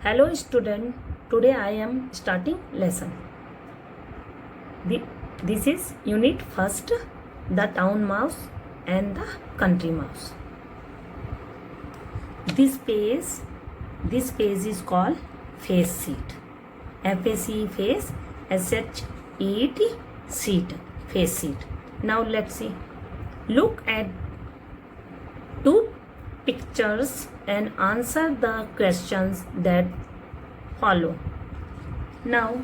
Hello student, today I am starting lesson. This is unit first, the town mouse and the country mouse. This page is called face sheet. FACE face, SHEET sheet, face sheet. Now let's see. Look at two pictures and answer the questions that follow. Now,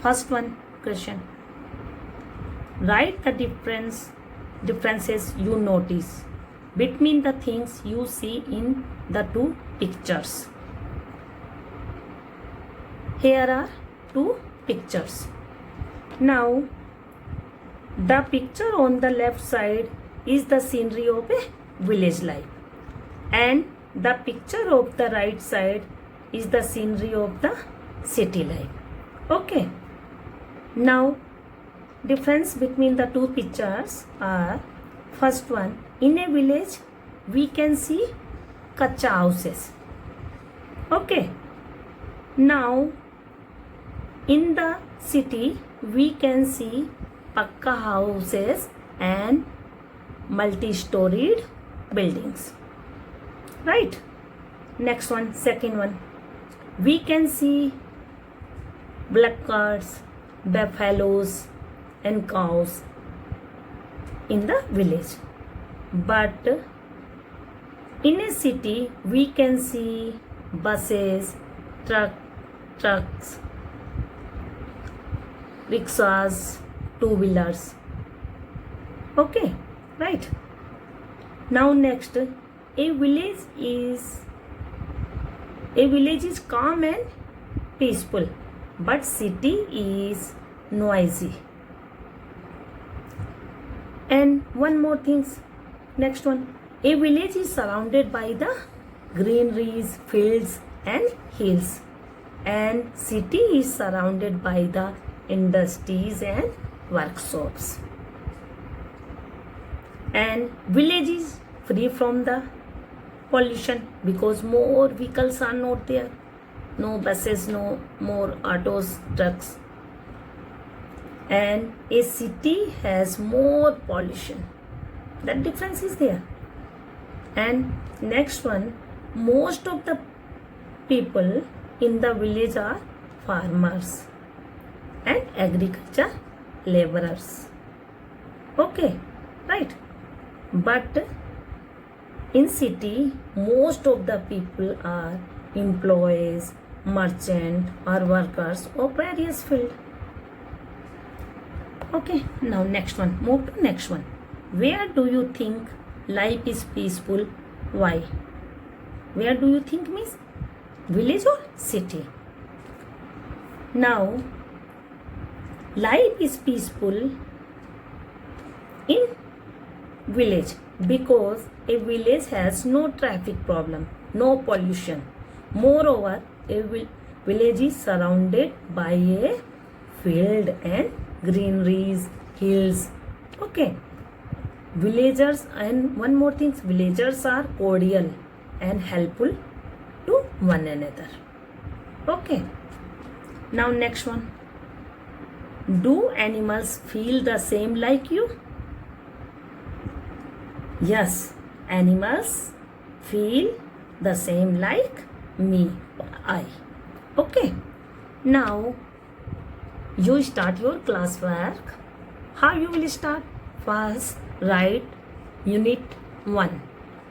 first one question. Write the differences you notice between the things you see in the two pictures. Here are two pictures. Now, the picture on the left side is the scenery of a village life, and the picture of the right side is the scenery of the city life. Okay. Now, difference between the two pictures are, first one, in a village we can see kacha houses. Okay. Now, in the city we can see pakka houses and multi-storied buildings. Right? Next one, second one. We can see blackbirds, buffaloes and cows in the village. But in a city we can see buses, trucks, rickshaws, two-wheelers. Okay, right. Now next, a village is calm and peaceful, but city is noisy. And one more things. Next one, a village is surrounded by the greeneries, fields and hills, and city is surrounded by the industries and workshops. And village is free from the pollution because more vehicles are not there. No buses, no more autos, trucks. And a city has more pollution. That difference is there. And next one, most of the people in the village are farmers and agriculture laborers. Okay, right. But in city, most of the people are employees, merchant or workers of various field. Okay, now next one. Move to next one. Where do you think life is peaceful? Why? Where do you think means? Village or city? Now, life is peaceful in village because a village has no traffic problem, no pollution. Moreover, a village is surrounded by a field and greeneries, hills. Okay. Villagers, and one more thing, villagers are cordial and helpful to one another. Okay. Now next one. Do animals feel the same like you? Yes, animals feel the same like me, I. Okay. Now, you start your classwork. How you will start? First, write unit 1.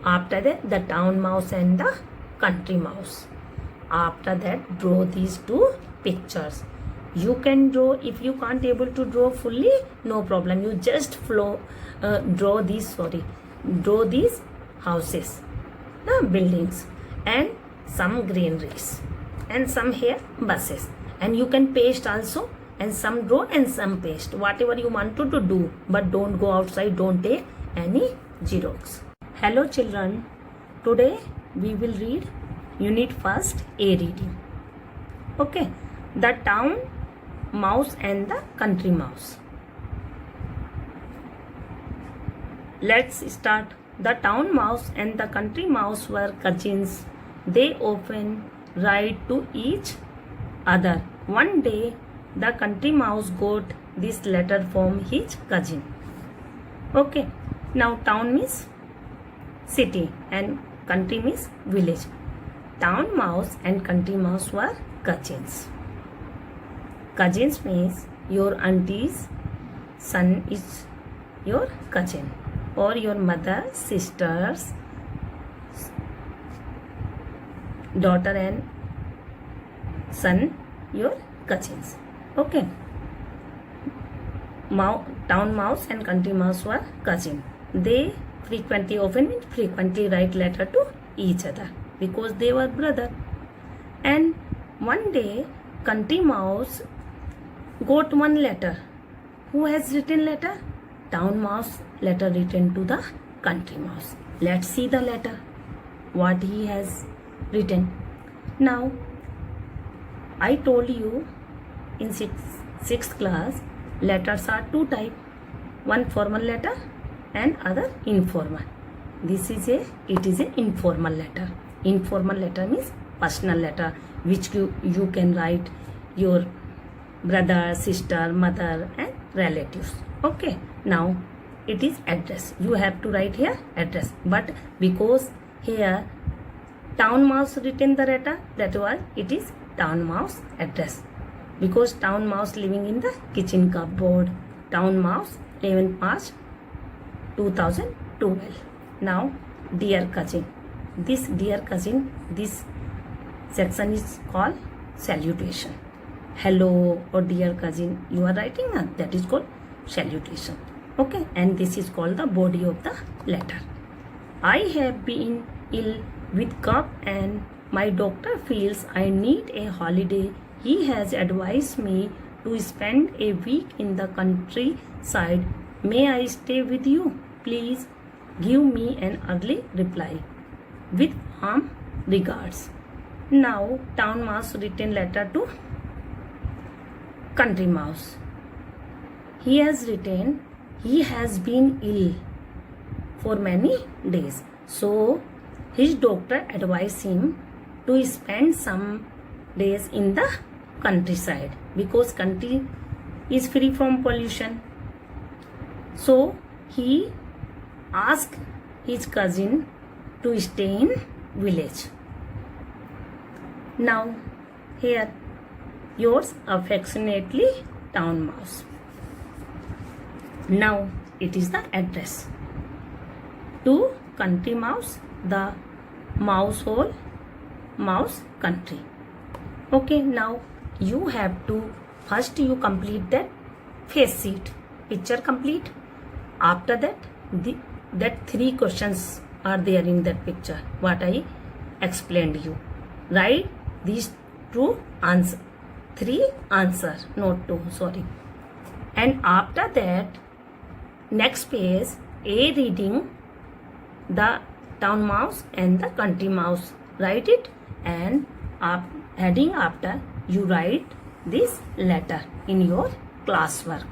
After that, the town mouse and the country mouse. After that, draw these two pictures. You can draw, if you can't able to draw fully, no problem. You just draw these houses, the buildings and some greeneries and some here buses, and you can paste also, and some draw and some paste, whatever you want to do, but don't go outside, don't take any xerox. Hello children, today we will read unit first, A reading. Okay, the town mouse and the country mouse. Let's start. The town mouse and the country mouse were cousins. They often write to each other. One day the country mouse got this letter from his cousin. Okay, now town means city and country means village. Town mouse and country mouse were cousins. Cousins means your auntie's son is your cousin, or your mother, sister's daughter and son, your cousins. Okay. Town mouse and country mouse were cousin. They frequently write letter to each other because they were brother. And one day country mouse got one letter. Who has written letter? Town mouse letter written to the country mouse. Let's see the letter, what he has written. Now, I told you in sixth class, letters are two type. One formal letter and other informal. It is a informal letter. Informal letter means personal letter, which you can write your brother, sister, mother and relatives. Okay, now it is address. You have to write here address, but because here town mouse written the letter, that was it is town mouse address, because town mouse living in the kitchen cupboard. Town mouse 11 March 2012. Now dear cousin, this section is called salutation. Hello or dear cousin you are writing, that is called salutation. Okay, and this is called the body of the letter. I have been ill with cough and my doctor feels I need a holiday. He has advised me to spend a week in the countryside. May I stay with you? Please give me an early reply. With warm regards. Now town mouse written letter to country mouse. He has written he has been ill for many days. So his doctor advised him to spend some days in the countryside because country is free from pollution. So he asked his cousin to stay in village. Now here yours affectionately, town mouse. Now it is the address. To country mouse, the mouse hole, mouse country. Okay, now you have to first you complete that face sheet, picture complete. After that, that 3 questions are there in that picture, what I explained you. Write these 2 answers. 3 answer, not 2, sorry. And after that, next page, A reading the town mouse and the country mouse. Write it, and heading after you write this letter in your classwork.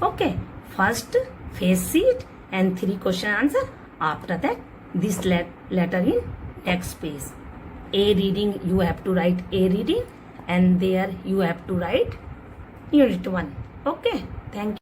Okay, first face sheet and 3 question answer. After that, this letter in next page. A reading, you have to write A reading, and there you have to write unit 1. Okay, thank you.